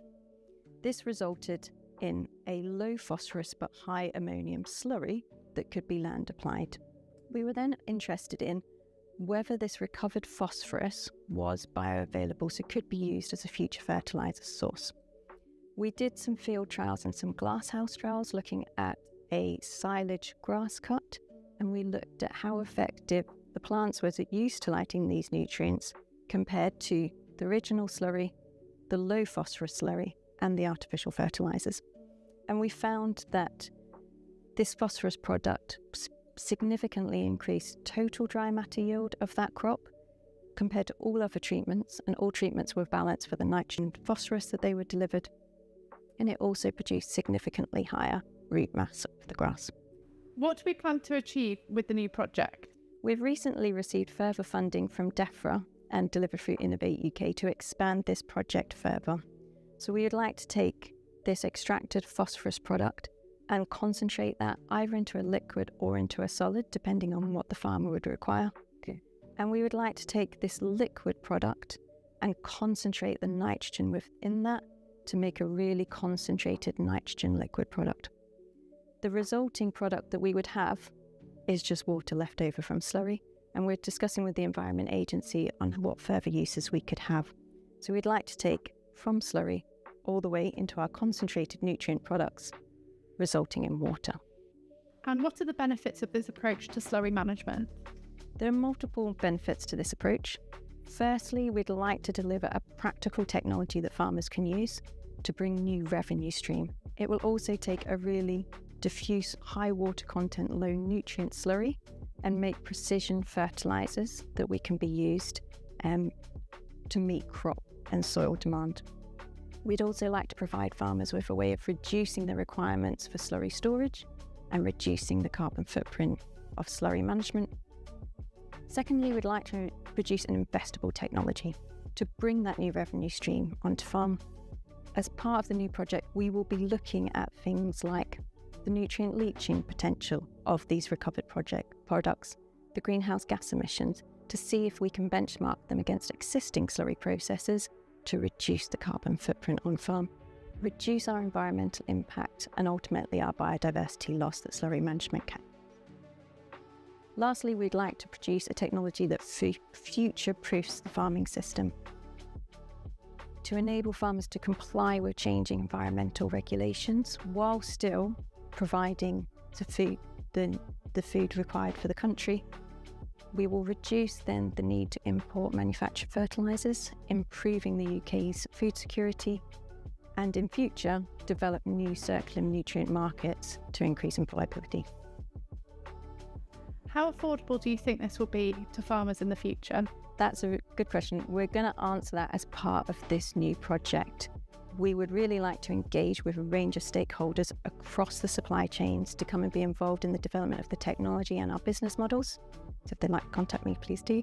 This resulted in a low phosphorus but high ammonium slurry that could be land applied. We were then interested in whether this recovered phosphorus was bioavailable, so could be used as a future fertilizer source. We did some field trials and some glasshouse trials looking at a silage grass cut, and we looked at how effective the plants was at utilizing these nutrients compared to the original slurry, the low phosphorus slurry, and the artificial fertilizers. And we found that this phosphorus product significantly increased total dry matter yield of that crop compared to all other treatments, and all treatments were balanced for the nitrogen and phosphorus that they were delivered. And it also produced significantly higher root mass of the grass. What do we plan to achieve with the new project? We've recently received further funding from DEFRA and delivered through Innovate UK to expand this project further. So we would like to take this extracted phosphorus product and concentrate that either into a liquid or into a solid, depending on what the farmer would require. And we would like to take this liquid product and concentrate the nitrogen within that to make a really concentrated nitrogen liquid product. The resulting product that we would have is just water left over from slurry, and we're discussing with the Environment Agency on what further uses we could have. So we'd like to take from slurry all the way into our concentrated nutrient products, resulting in water. And what are the benefits of this approach to slurry management? There are multiple benefits to this approach. Firstly, we'd like to deliver a practical technology that farmers can use to bring new revenue stream. It will also take a really diffuse, high water content, low nutrient slurry and make precision fertilizers that we can be used to meet crop and soil demand. We'd also like to provide farmers with a way of reducing the requirements for slurry storage and reducing the carbon footprint of slurry management. Secondly, we'd like to produce an investable technology to bring that new revenue stream onto farm. As part of the new project, we will be looking at things like the nutrient leaching potential of these recovered products, the greenhouse gas emissions, to see if we can benchmark them against existing slurry processes to reduce the carbon footprint on farm, reduce our environmental impact and ultimately our biodiversity loss that slurry management can. Lastly, we'd like to produce a technology that future-proofs the farming system to enable farmers to comply with changing environmental regulations while still providing the food required for the country. We will reduce then the need to import manufactured fertilisers, improving the UK's food security, and in future, develop new circular nutrient markets to increase employability. How affordable do you think this will be to farmers in the future? That's a good question. We're going to answer that as part of this new project. We would really like to engage with a range of stakeholders across the supply chains to come and be involved in the development of the technology and our business models. So if they'd like to contact me, please do.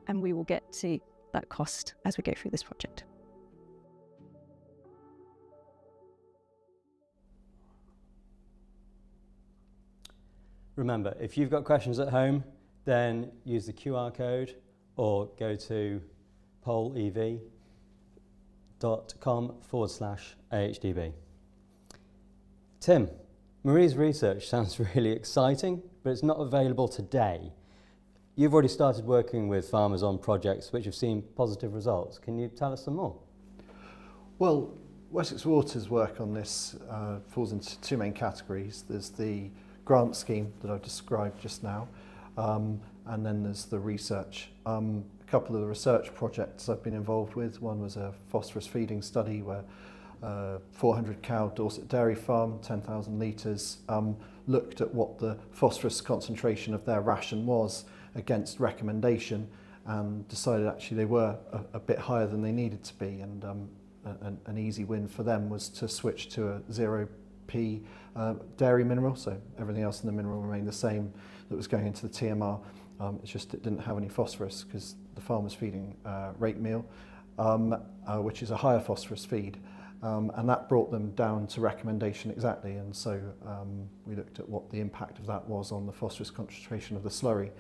And we will get to that cost as we go through this project. Remember, if you've got questions at home, then use the QR code or go to polev.com/AHDB. Tim, Marie's research sounds really exciting, but it's not available today. You've already started working with farmers on projects which have seen positive results. Can you tell us some more? Well, Wessex Water's work on this falls into two main categories. There's the grant scheme that I've described just now, and then there's the research. A couple of the research projects I've been involved with, one was a phosphorus feeding study where 400 cow Dorset dairy farm, 10,000 litres, looked at what the phosphorus concentration of their ration was against recommendation and decided actually they were a bit higher than they needed to be, and an easy win for them was to switch to a 0p dairy mineral, so everything else in the mineral remained the same that was going into the TMR. It's just it didn't have any phosphorus because the farm was feeding rape meal, which is a higher phosphorus feed, and that brought them down to recommendation exactly. And so we looked at what the impact of that was on the phosphorus concentration of the slurry,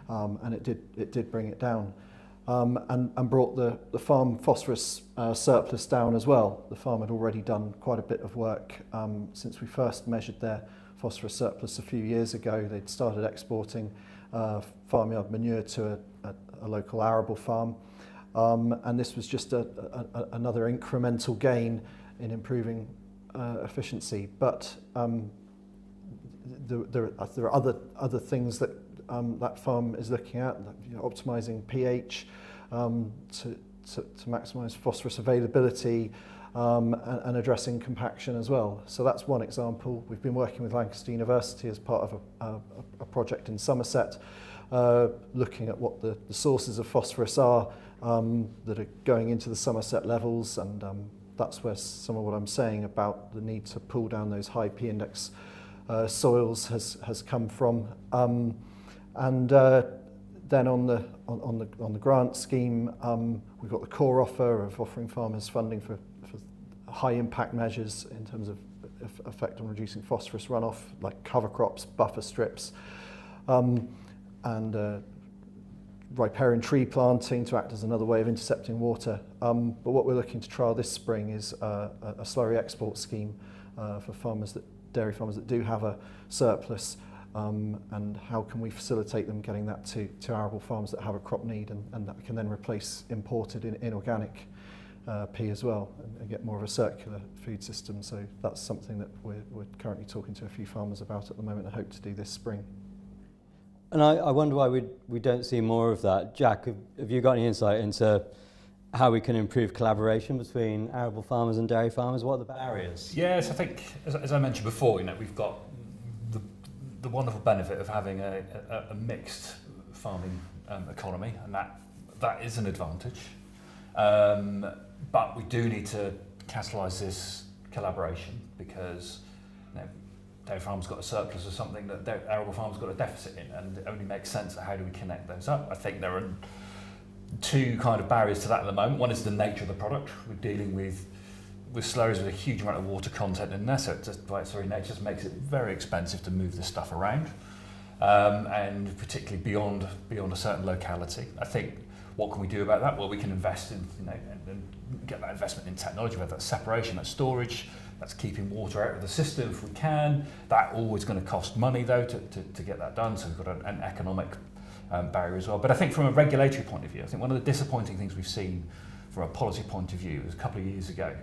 and it did bring it down, and brought the farm phosphorus surplus down as well. The farm had already done quite a bit of work since we first measured their phosphorus surplus a few years ago. They'd started exporting farmyard manure to a local arable farm, and this was just another incremental gain in improving efficiency. But there are other things that that farm is looking at, optimising pH to maximise phosphorus availability, and addressing compaction as well. So that's one example. We've been working with Lancaster University as part of a project in Somerset, looking at what the sources of phosphorus are that are going into the Somerset levels, and that's where some of what I'm saying about the need to pull down those high p-index soils has come from. Then on the grant scheme, we've got the core offer of offering farmers funding for high impact measures in terms of effect on reducing phosphorus runoff, like cover crops, buffer strips, and riparian tree planting to act as another way of intercepting water. But what we're looking to trial this spring is a slurry export scheme for dairy farmers that do have a surplus, and how can we facilitate them getting that to arable farms that have a crop need, and that can then replace imported inorganic pea as well, and get more of a circular food system. So that's something that we're currently talking to a few farmers about at the moment and hope to do this spring. And I wonder why we don't see more of that. Jack, have you got any insight into how we can improve collaboration between arable farmers and dairy farmers? What are the barriers? Yes, I think, as I mentioned before, we've got the wonderful benefit of having a mixed farming economy, and that is an advantage. But we do need to catalyse this collaboration, because dairy farmers got a surplus of something that arable farmers got a deficit in, and it only makes sense that how do we connect those up. I think there are two kind of barriers to that at the moment. One is the nature of the product. We're dealing with slurries with a huge amount of water content in there, so it just by its very nature just makes it very expensive to move this stuff around, and particularly beyond a certain locality. I think, what can we do about that? Well, we can invest in, and get that investment in technology, whether that's separation, that's storage, that's keeping water out of the system if we can. That's always going to cost money though to get that done, so we've got an economic barrier as well. But I think from a regulatory point of view, I think one of the disappointing things we've seen from a policy point of view was a couple of years ago,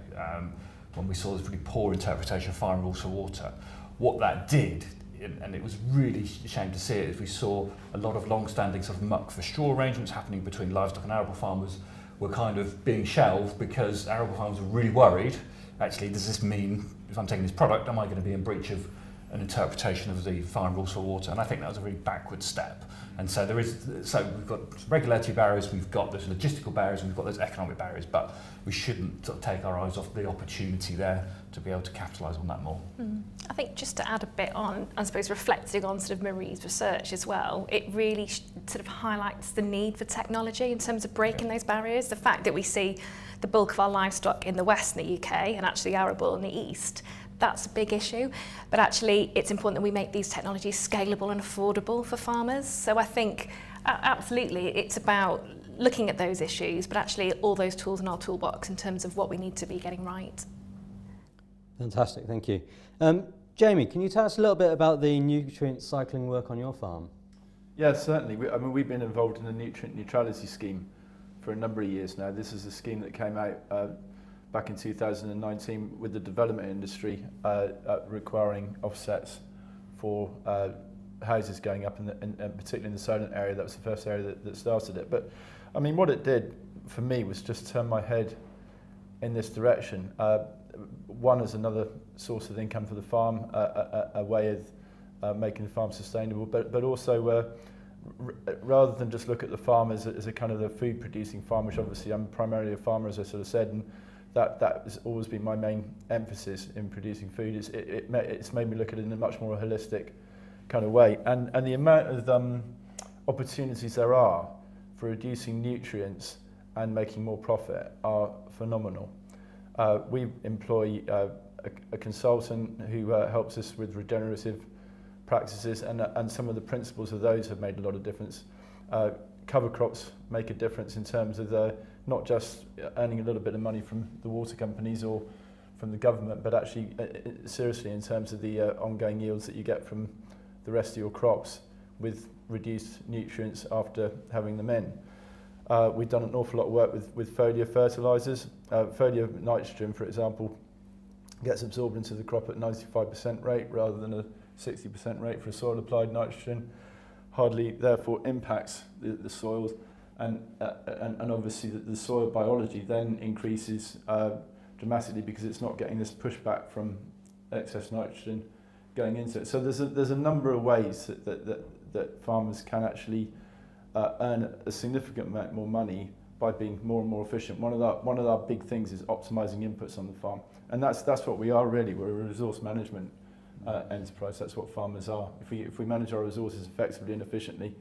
when we saw this really poor interpretation of farm rules for water. What that did, and it was really a shame to see it, is we saw a lot of long-standing sort of muck for straw arrangements happening between livestock and arable farmers were kind of being shelved, because arable farmers were really worried, actually, does this mean, if I'm taking this product, am I going to be in breach of an interpretation of the farm rules for water? And I think that was a really backward step. And so we've got regulatory barriers, we've got those logistical barriers, and we've got those economic barriers, but we shouldn't sort of take our eyes off the opportunity there to be able to capitalise on that more. I think just to add a bit on, I suppose, reflecting on sort of Marie's research as well, it really sort of highlights the need for technology in terms of breaking those barriers. The fact that we see the bulk of our livestock in the west in the UK and actually arable in the east, that's a big issue, but actually it's important that we make these technologies scalable and affordable for farmers. So I think absolutely it's about looking at those issues, but actually all those tools in our toolbox in terms of what we need to be getting right. Fantastic, thank you. Jamie, can you tell us a little bit about the nutrient cycling work on your farm? Yeah, certainly. We've been involved in the nutrient neutrality scheme for a number of years now. This is a scheme that came out back in 2019 with the development industry requiring offsets for houses going up, and particularly in the Solent area. That was the first area that started it. But I mean, what it did for me was just turn my head in this direction. One is another source of income for the farm, a way of making the farm sustainable, but also rather than just look at the farm as a kind of the food producing farm, which obviously I'm primarily a farmer, as I sort of said, and that has always been my main emphasis in producing food. It's made me look at it in a much more holistic kind of way, and the amount of opportunities there are for reducing nutrients and making more profit are phenomenal. We employ a consultant who helps us with regenerative practices, and some of the principles of those have made a lot of difference. Cover crops make a difference in terms of not just earning a little bit of money from the water companies or from the government, but actually seriously in terms of the ongoing yields that you get from the rest of your crops with reduced nutrients after having them in. We've done an awful lot of work with foliar fertilisers. Foliar nitrogen, for example, gets absorbed into the crop at 95% rate rather than a 60% rate for a soil applied nitrogen. Hardly therefore impacts the soils, and obviously the soil biology then increases dramatically because it's not getting this pushback from excess nitrogen going into it. So there's a number of ways that farmers can actually earn a significant amount more money by being more and more efficient. One of our big things is optimizing inputs on the farm, and that's what we are really. We're a resource management enterprise. That's what farmers are. If we manage our resources effectively and efficiently,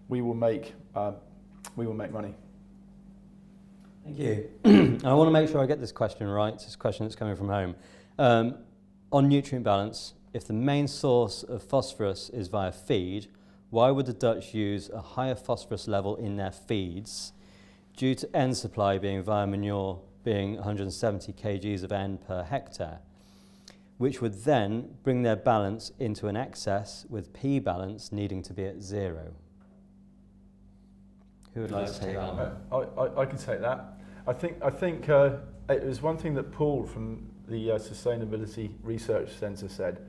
we will make money. Thank you. I want to make sure I get this question right. It's a question that's coming from home. On nutrient balance, if the main source of phosphorus is via feed, why would the Dutch use a higher phosphorus level in their feeds due to N supply being via manure being 170 kgs of N per hectare, which would then bring their balance into an excess with P balance needing to be at 0? Who would like to take that one? I can take that. I think it was one thing that Paul from the Sustainability Research Centre said.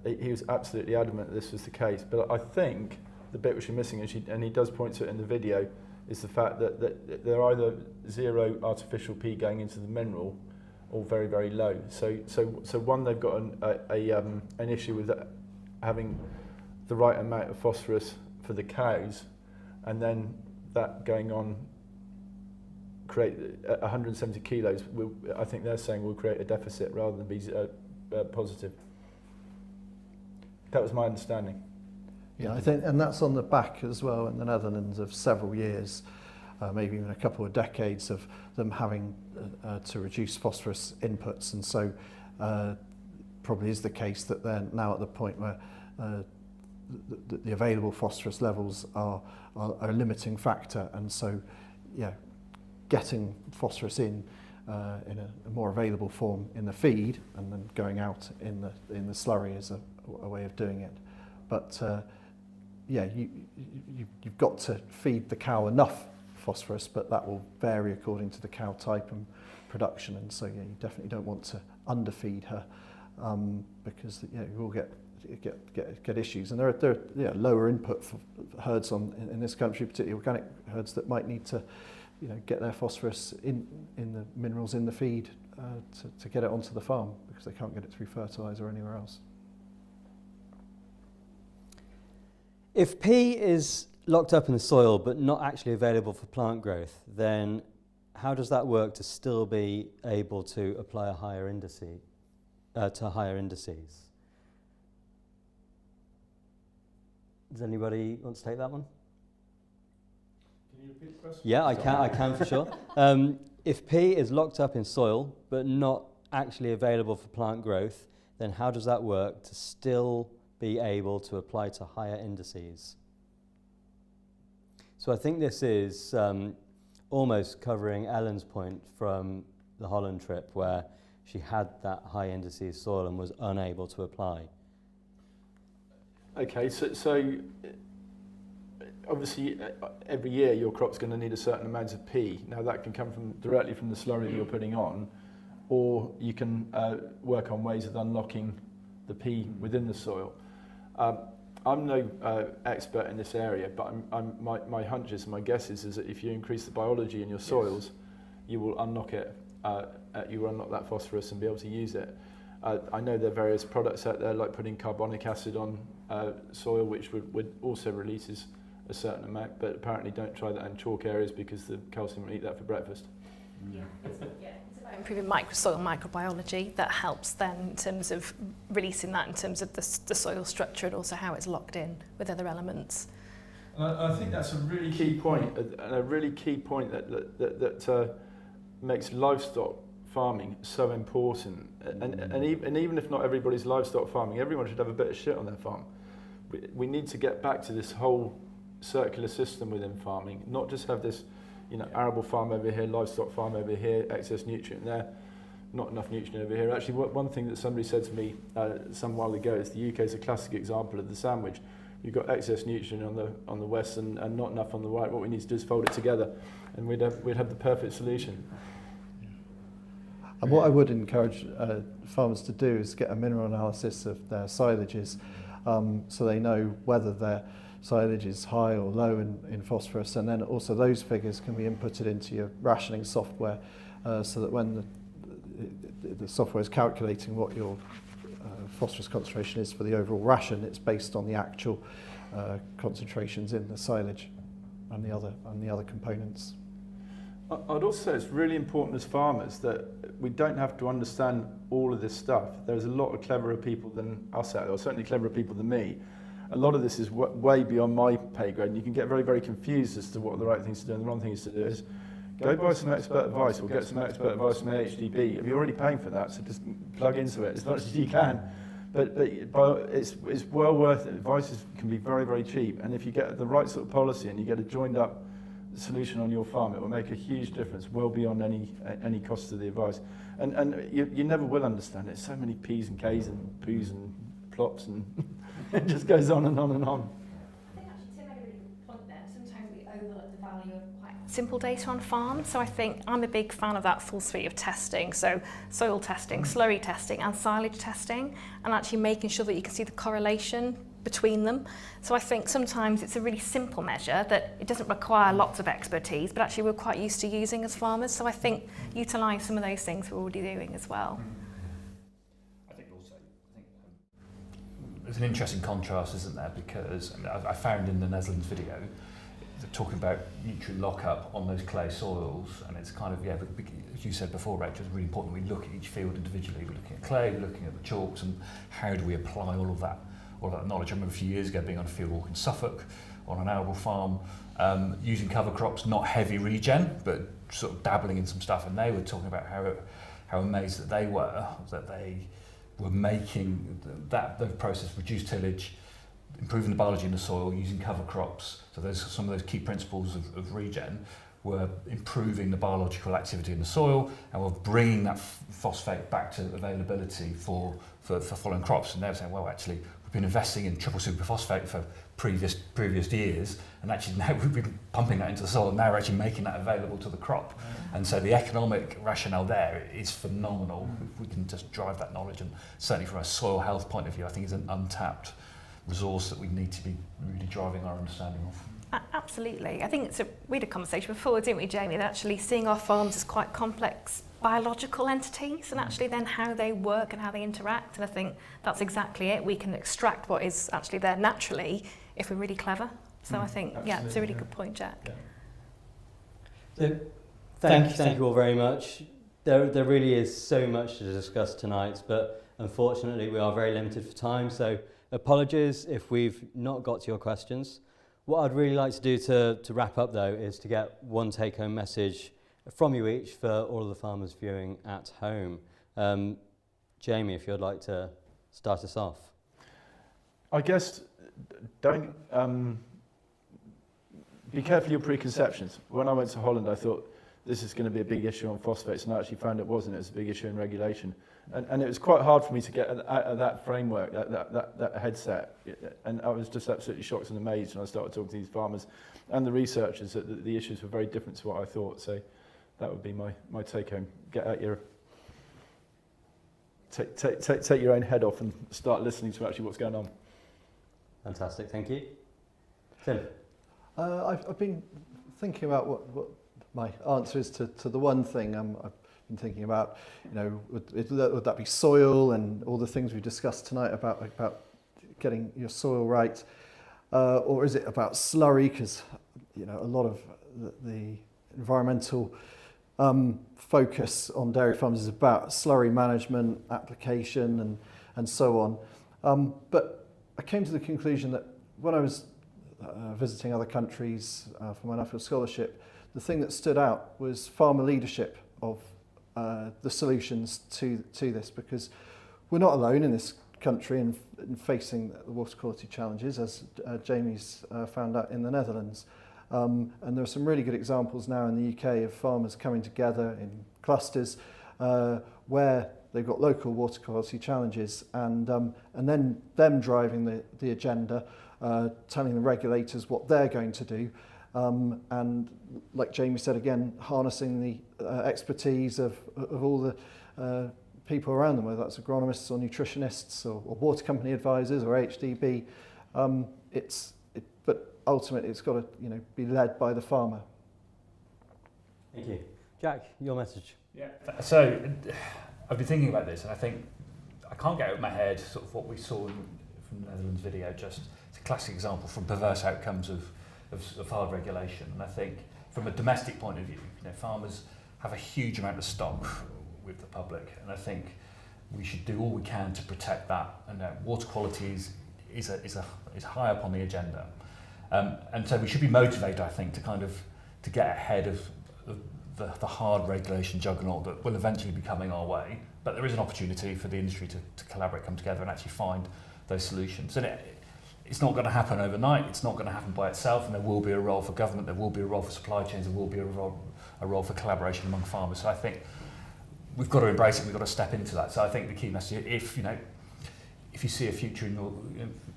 He was absolutely adamant that this was the case, but I think the bit which you're missing, and he does point to it in the video, is the fact that they're either 0 artificial P going into the mineral or very, very low. So one, they've got an issue with having the right amount of phosphorus for the cows, and then that going on create 170 kilos. I think they're saying will create a deficit rather than be positive. That was my understanding. Yeah, I think, and that's on the back as well in the Netherlands of several years, maybe even a couple of decades of them having to reduce phosphorus inputs, and so probably is the case that they're now at the point where the available phosphorus levels are a limiting factor, and so yeah, getting phosphorus in a more available form in the feed and then going out in the slurry is a way of doing it. But yeah, you've got to feed the cow enough phosphorus, but that will vary according to the cow type and production, and so yeah, you definitely don't want to underfeed her because yeah, you will get issues. And there are yeah, lower input for herds in this country, particularly organic herds, that might need to get their phosphorus in the minerals in the feed to get it onto the farm because they can't get it through fertiliser or anywhere else. If P is locked up in the soil but not actually available for plant growth, then how does that work to still be able to apply a higher indices? Does anybody want to take that one? Can you repeat the question? Yeah, I can for sure. If P is locked up in soil but not actually available for plant growth, then how does that work to still be able to apply to higher indices? So I think this is almost covering Ellen's point from the Holland trip where she had that high indices soil and was unable to apply. Okay, so obviously every year your crop's going to need a certain amount of P. Now that can come directly from the slurry that you're putting on, or you can work on ways of unlocking the P within the soil. I'm no expert in this area, but my hunch is, my guess is that if you increase the biology in your soils, you will unlock it. You will unlock that phosphorus and be able to use it. I know there are various products out there, like putting carbonic acid on soil, which would also releases a certain amount, but apparently don't try that in chalk areas because the calcium will eat that for breakfast. Yeah. It's about improving soil microbiology that helps then in terms of releasing that in terms of the soil structure and also how it's locked in with other elements. And I think that's a really key point, that makes livestock farming so important. And even if not everybody's livestock farming, everyone should have a bit of shit on their farm. We need to get back to this whole circular system within farming, not just have this arable farm over here, livestock farm over here, excess nutrient there, not enough nutrient over here. Actually, one thing that somebody said to me some while ago is the UK is a classic example of the sandwich. You've got excess nutrient on the west and not enough on the right. What we need to do is fold it together, and we'd have the perfect solution. And what I would encourage farmers to do is get a mineral analysis of their silages, so they know whether their silage is high or low in phosphorus, and then also those figures can be inputted into your rationing software, so that when the software is calculating what your phosphorus concentration is for the overall ration, it's based on the actual concentrations in the silage and the other components. I'd also say it's really important as farmers that we don't have to understand all of this stuff. There's a lot of cleverer people than us out there, or certainly cleverer people than me. A lot of this is way beyond my pay grade, and you can get very, very confused as to what the right things to do and the wrong things to do is. Go buy some expert advice or get some expert advice from AHDB. You're already paying for that, so just plug into it as much as you can. But it's well worth it. Advice can be very, very cheap, and if you get the right sort of policy and you get a joined up solution on your farm, it will make a huge difference, well beyond any cost of the advice. And you never will understand it. So many P's and K's and poos and plops, and it just goes on and on and on. I think actually Tim made a really good point there. Sometimes we overlook the value of quite simple data on farms. So I think I'm a big fan of that full suite of testing. So soil testing, slurry testing and silage testing, and actually making sure that you can see the correlation between them. So I think sometimes it's a really simple measure that it doesn't require lots of expertise, but actually we're quite used to using as farmers. So I think utilise some of those things we're already doing as well. I think there's an interesting contrast, isn't there? Because I found in the Netherlands video, they're talking about nutrient lockup on those clay soils, and it's kind of, as you said before, Rachel, it's really important we look at each field individually. We're looking at clay, we're looking at the chalks, and how do we apply all of that knowledge. I remember a few years ago being on a field walk in Suffolk on an arable farm, using cover crops, not heavy regen, but sort of dabbling in some stuff, and they were talking about how amazed that they were making the process, reduced tillage, improving the biology in the soil, using cover crops. So there's some of those key principles of regen were improving the biological activity in the soil, and we're bringing that phosphate back to availability for following crops. And they were saying, well, actually, we've been investing in triple superphosphate for previous years, and actually now we've been pumping that into the soil, and now we're actually making that available to the crop. And so the economic rationale there is phenomenal. If we can just drive that knowledge, and certainly from a soil health point of view, I think it's an untapped resource that we need to be really driving our understanding of. Absolutely. I think we had a conversation before, didn't we, Jamie, that actually seeing our farms as quite complex biological entities, and actually then how they work and how they interact. And I think that's exactly it. We can extract what is actually there naturally if we're really clever. So I think, it's a really good point, Jack. So, thank you all very much. There really is so much to discuss tonight, but unfortunately we are very limited for time. So apologies if we've not got to your questions. What I'd really like to do to wrap up, though, is to get one take-home message from you each for all of the farmers viewing at home. Jamie, if you'd like to start us off. I guess don't be careful of your preconceptions. When I went to Holland, I thought this is going to be a big issue on phosphates, and I actually found it wasn't. It was a big issue in regulation. And it was quite hard for me to get out of that framework, that headset. And I was just absolutely shocked and amazed when I started talking to these farmers and the researchers that the issues were very different to what I thought. So that would be my take home. Get out your... Take your own head off and start listening to actually what's going on. Fantastic, thank you. Tim? I've been thinking about what my answer is to the one thing I've been thinking about. Would that be soil and all the things we discussed tonight about getting your soil right, or is it about slurry? Because a lot of the environmental focus on dairy farms is about slurry management, application, and so on. But I came to the conclusion that when I was visiting other countries for my Nuffield scholarship, the thing that stood out was farmer leadership of the solutions to this, because we're not alone in this country in facing the water quality challenges, as Jamie's found out in the Netherlands. And there are some really good examples now in the UK of farmers coming together in clusters where they've got local water quality challenges, and then them driving the agenda, telling the regulators what they're going to do, and like Jamie said again, harnessing the expertise of all the people around them, whether that's agronomists or nutritionists or water company advisors or AHDB. But ultimately it's got to be led by the farmer. Thank you. Jack, your message. Yeah. So I've been thinking about this, and I think I can't get out of my head sort of what we saw from the Netherlands video. Just it's a classic example from perverse outcomes of hard regulation. And I think from a domestic point of view, farmers have a huge amount of stock with the public, and I think we should do all we can to protect that. And water quality is high up on the agenda, and so we should be motivated, I think, to get ahead of the hard regulation juggernaut that will eventually be coming our way, but there is an opportunity for the industry to collaborate, come together and actually find those solutions. And it's not going to happen overnight, it's not going to happen by itself, and there will be a role for government, there will be a role for supply chains, there will be a role for collaboration among farmers. So I think we've got to embrace it, we've got to step into that. So I think the key message, if you see a future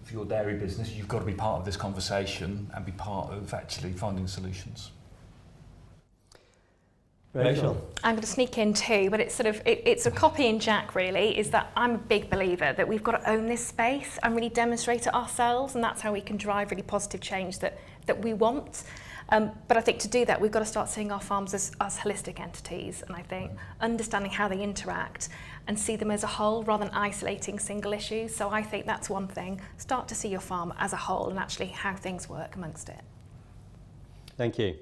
for your dairy business, you've got to be part of this conversation and be part of actually finding solutions. Rachael. I'm going to sneak in too, but it's a copying Jack really, is that I'm a big believer that we've got to own this space and really demonstrate it ourselves, and that's how we can drive really positive change that we want. But I think to do that, we've got to start seeing our farms as holistic entities, and I think understanding how they interact and see them as a whole rather than isolating single issues. So I think that's one thing. Start to see your farm as a whole and actually how things work amongst it. Thank you.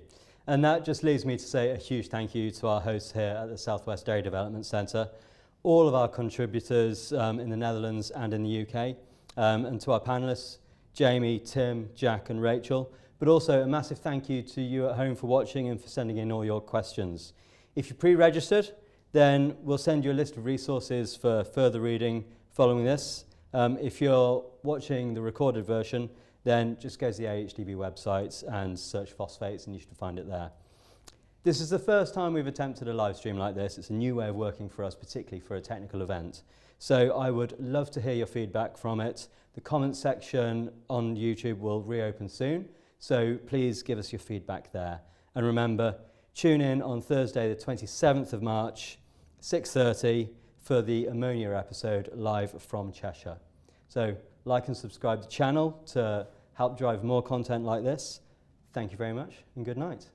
And that just leaves me to say a huge thank you to our hosts here at the South West Dairy Development Centre, all of our contributors in the Netherlands and in the UK, and to our panellists, Jamie, Tim, Jack and Rachael, but also a massive thank you to you at home for watching and for sending in all your questions. If you're pre-registered, then we'll send you a list of resources for further reading following this. If you're watching the recorded version, then just go to the AHDB website and search phosphates and you should find it there. This is the first time we've attempted a live stream like this. It's a new way of working for us, particularly for a technical event. So I would love to hear your feedback from it. The comment section on YouTube will reopen soon, so please give us your feedback there. And remember, tune in on Thursday the 27th of March, 6:30 for the ammonia episode live from Cheshire. So like and subscribe to the channel to help drive more content like this. Thank you very much and good night.